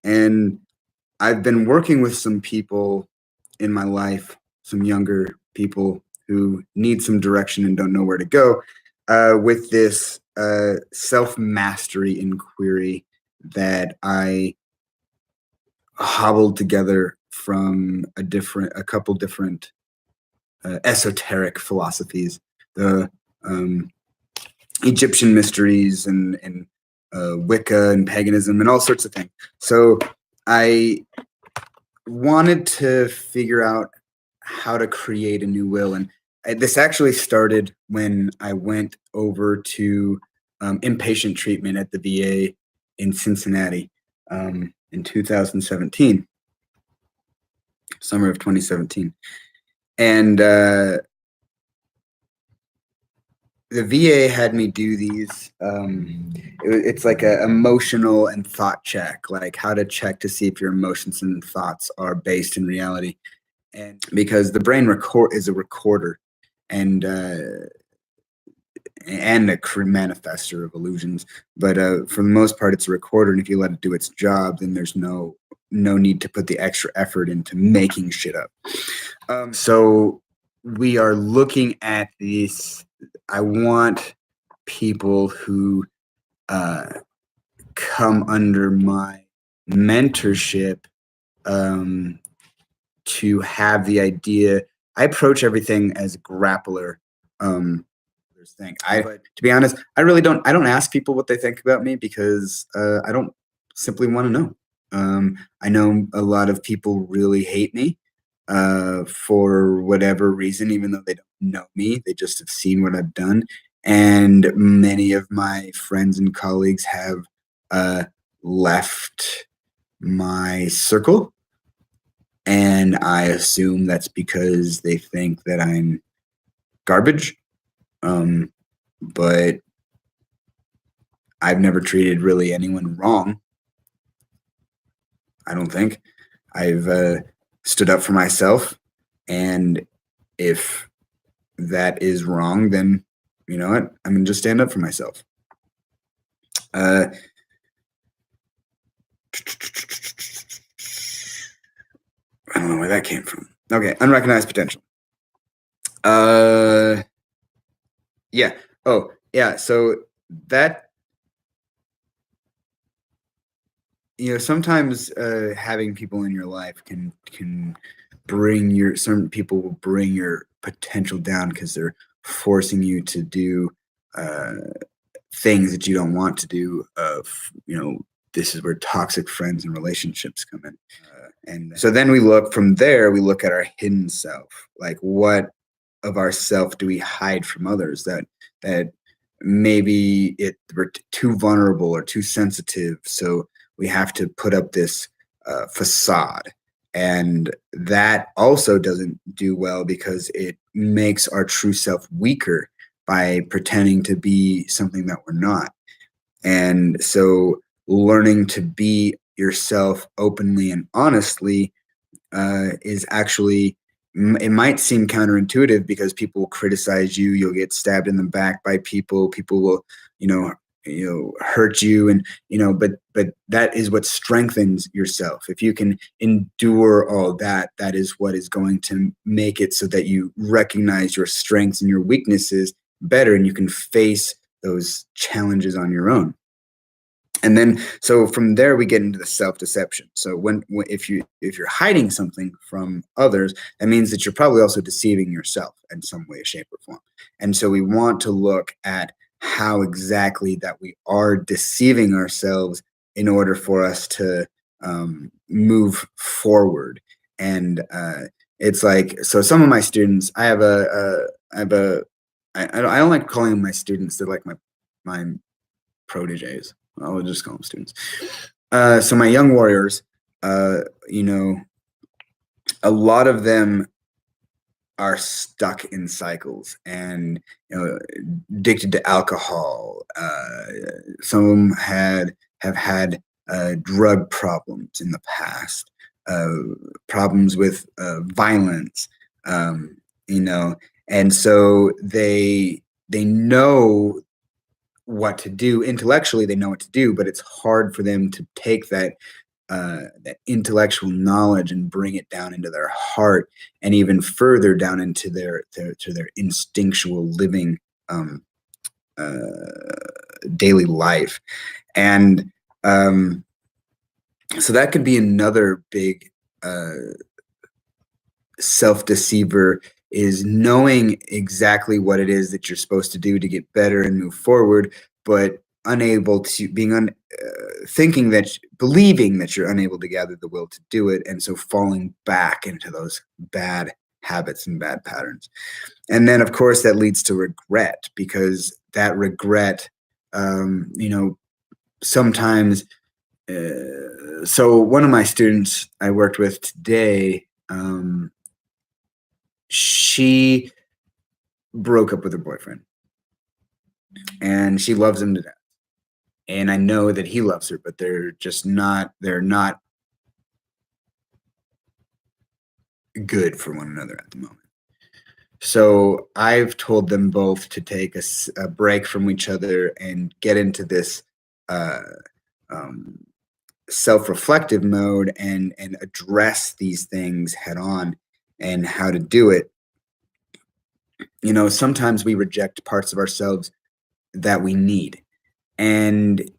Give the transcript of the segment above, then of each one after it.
And I've been working with some people in my life, some younger people who need some direction and don't know where to go, with this self mastery inquiry that I hobbled together from a couple different esoteric philosophies, the um, Egyptian mysteries and Wicca and paganism and all sorts of things. So I wanted to figure out how to create a new will. And this actually started when I went over to inpatient treatment at the VA in Cincinnati in 2017, summer of 2017. And the VA had me do these. It's like a emotional and thought check, like how to check to see if your emotions and thoughts are based in reality. And because the brain is a recorder and a manifester of illusions, but for the most part, it's a recorder. And if you let it do its job, then there's no need to put the extra effort into making shit up. So we are looking at these. I want people who come under my mentorship to have the idea. I approach everything as a grappler thing. To be honest, I don't ask people what they think about me because I don't simply want to know. I know a lot of people really hate me for whatever reason, even though they don't know me. They just have seen what I've done. And many of my friends and colleagues have left my circle. And I assume that's because they think that I'm garbage. But I've never treated really anyone wrong. I don't think. I've stood up for myself, and if that is wrong, then you know what? I'm gonna just stand up for myself. I don't know where that came from. Okay, unrecognized potential. Yeah. Oh, yeah. So that, sometimes having people in your life can some people will bring your potential down because they're forcing you to do things that you don't want to do. This is where toxic friends and relationships come in. And so then we look at our hidden self, like what of ourself do we hide from others that maybe we're too vulnerable or too sensitive, so we have to put up this facade, and that also doesn't do well because it makes our true self weaker by pretending to be something that we're not. And so learning to be yourself openly and honestly is actually, it might seem counterintuitive because people will criticize you. You'll get stabbed in the back by people. People will, hurt you, and but that is what strengthens yourself. If you can endure all that, that is what is going to make it so that you recognize your strengths and your weaknesses better, and you can face those challenges on your own. And then, so from there, we get into the self-deception. So if you're hiding something from others, that means that you're probably also deceiving yourself in some way, shape, or form. And so we want to look at how exactly that we are deceiving ourselves in order for us to move forward. And it's like, so some of my students, I don't like calling them my students. They're like my proteges. I'll just call them students. So my young warriors, a lot of them are stuck in cycles and addicted to alcohol. Some of them have had drug problems in the past, problems with violence, and so they know what to do intellectually. They know what to do, but it's hard for them to take that that intellectual knowledge and bring it down into their heart, and even further down into their instinctual living, um, uh, daily life. And so that could be another big uh, self-deceiver, is knowing exactly what it is that you're supposed to do to get better and move forward, but unable to thinking that believing that you're unable to gather the will to do it, and so falling back into those bad habits and bad patterns. And then of course that leads to regret, because that regret, you know, sometimes so one of my students I worked with today, she broke up with her boyfriend, and she loves him to death. And I know that he loves her, but they're not good for one another at the moment. So I've told them both to take a break from each other and get into this uh, um, self-reflective mode, and address these things head on. And how to do it, you know, sometimes we reject parts of ourselves that we need. And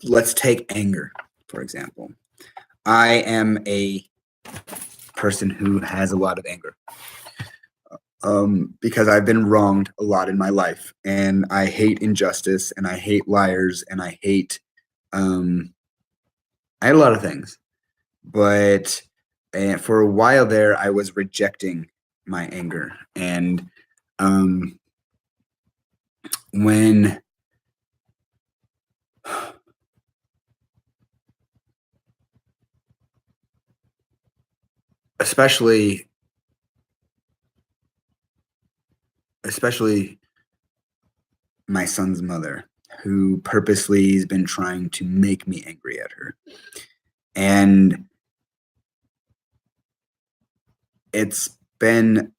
let's take anger, for example. I am a person who has a lot of anger, because I've been wronged a lot in my life, and I hate injustice, and I hate liars, and um, I hate a lot of things. But for a while there, I was rejecting my anger. And um, when especially especially my son's mother, who purposely has been trying to make me angry at her. And it's been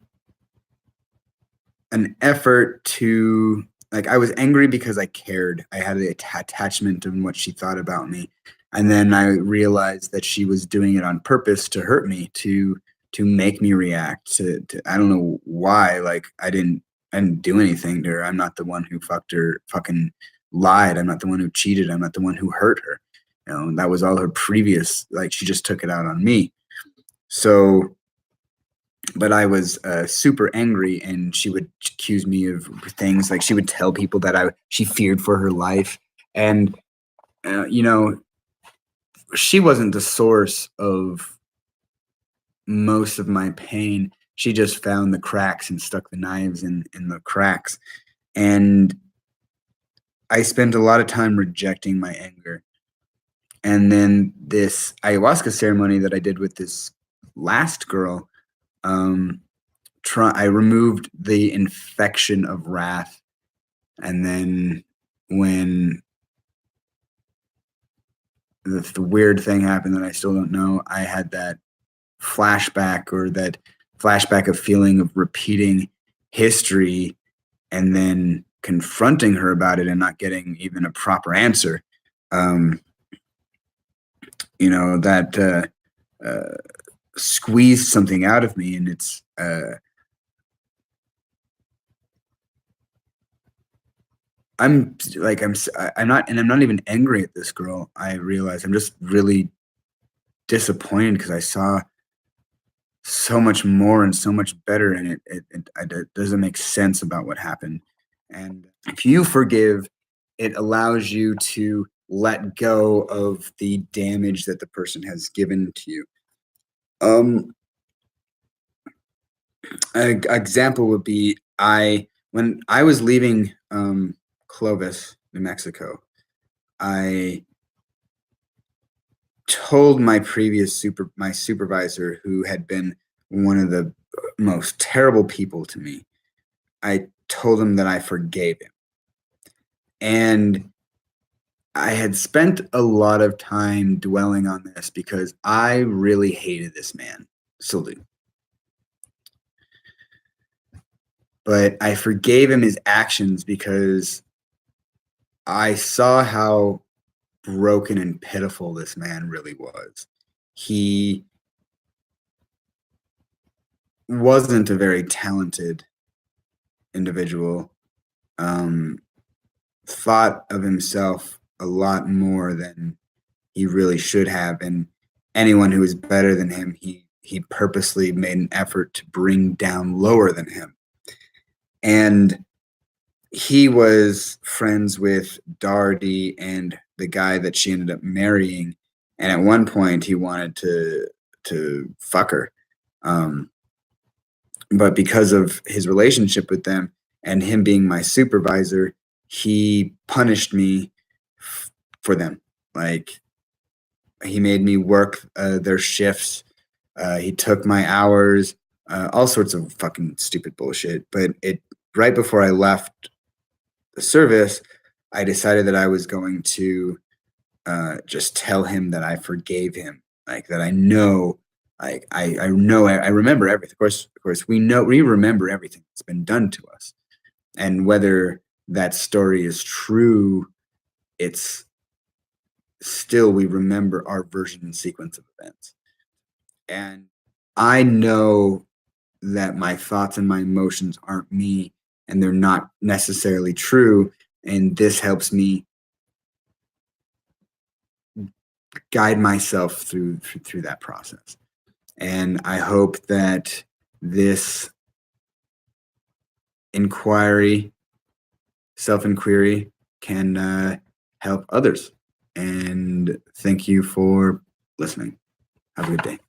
an effort to, like, I was angry because I cared. I had an attachment in what she thought about me. And then I realized that she was doing it on purpose to hurt me, to make me react to I don't know why. Like, I didn't do anything to her. I'm not the one who fucking lied. I'm not the one who cheated. I'm not the one who hurt her. You know, that was all her previous, like, she just took it out on me. So, but I was super angry, and she would accuse me of things, like she would tell people that she feared for her life. And you know, she wasn't the source of most of my pain. She just found the cracks and stuck the knives in the cracks. And I spent a lot of time rejecting my anger. And then this ayahuasca ceremony that I did with this last girl, um, I removed the infection of wrath. And then when the weird thing happened that I still don't know, I had that flashback, or that flashback of feeling of repeating history, and then confronting her about it and not getting even a proper answer. Um, you know, that squeezed something out of me. And it's I'm like I'm not, and I'm not even angry at this girl. I realize I'm just really disappointed, because I saw so much more and so much better, and it doesn't make sense about what happened. And if you forgive, it allows you to let go of the damage that the person has given to you. Um, an example would be, when I was leaving Clovis, New Mexico, I told my supervisor, who had been one of the most terrible people to me. I told him that I forgave him. And I had spent a lot of time dwelling on this, because I really hated this man, Salute. But I forgave him his actions, because I saw how broken and pitiful this man really was. He wasn't a very talented individual, um, thought of himself a lot more than he really should have. And anyone who was better than him, he purposely made an effort to bring down lower than him. And he was friends with Darty and the guy that she ended up marrying. And at one point he wanted to fuck her. Um, but because of his relationship with them and him being my supervisor, he punished me for them. Like, he made me work their shifts. He took my hours, all sorts of fucking stupid bullshit. But it right before I left the service, I decided that I was going to just tell him that I forgave him, like that I know, like I know, I remember everything. Of course, we remember everything that's been done to us, and whether that story is true, it's still we remember our version and sequence of events. And I know that my thoughts and my emotions aren't me, and they're not necessarily true. And this helps me guide myself through that process. And I hope that this inquiry, self-inquiry, can help others. And thank you for listening. Have a good day.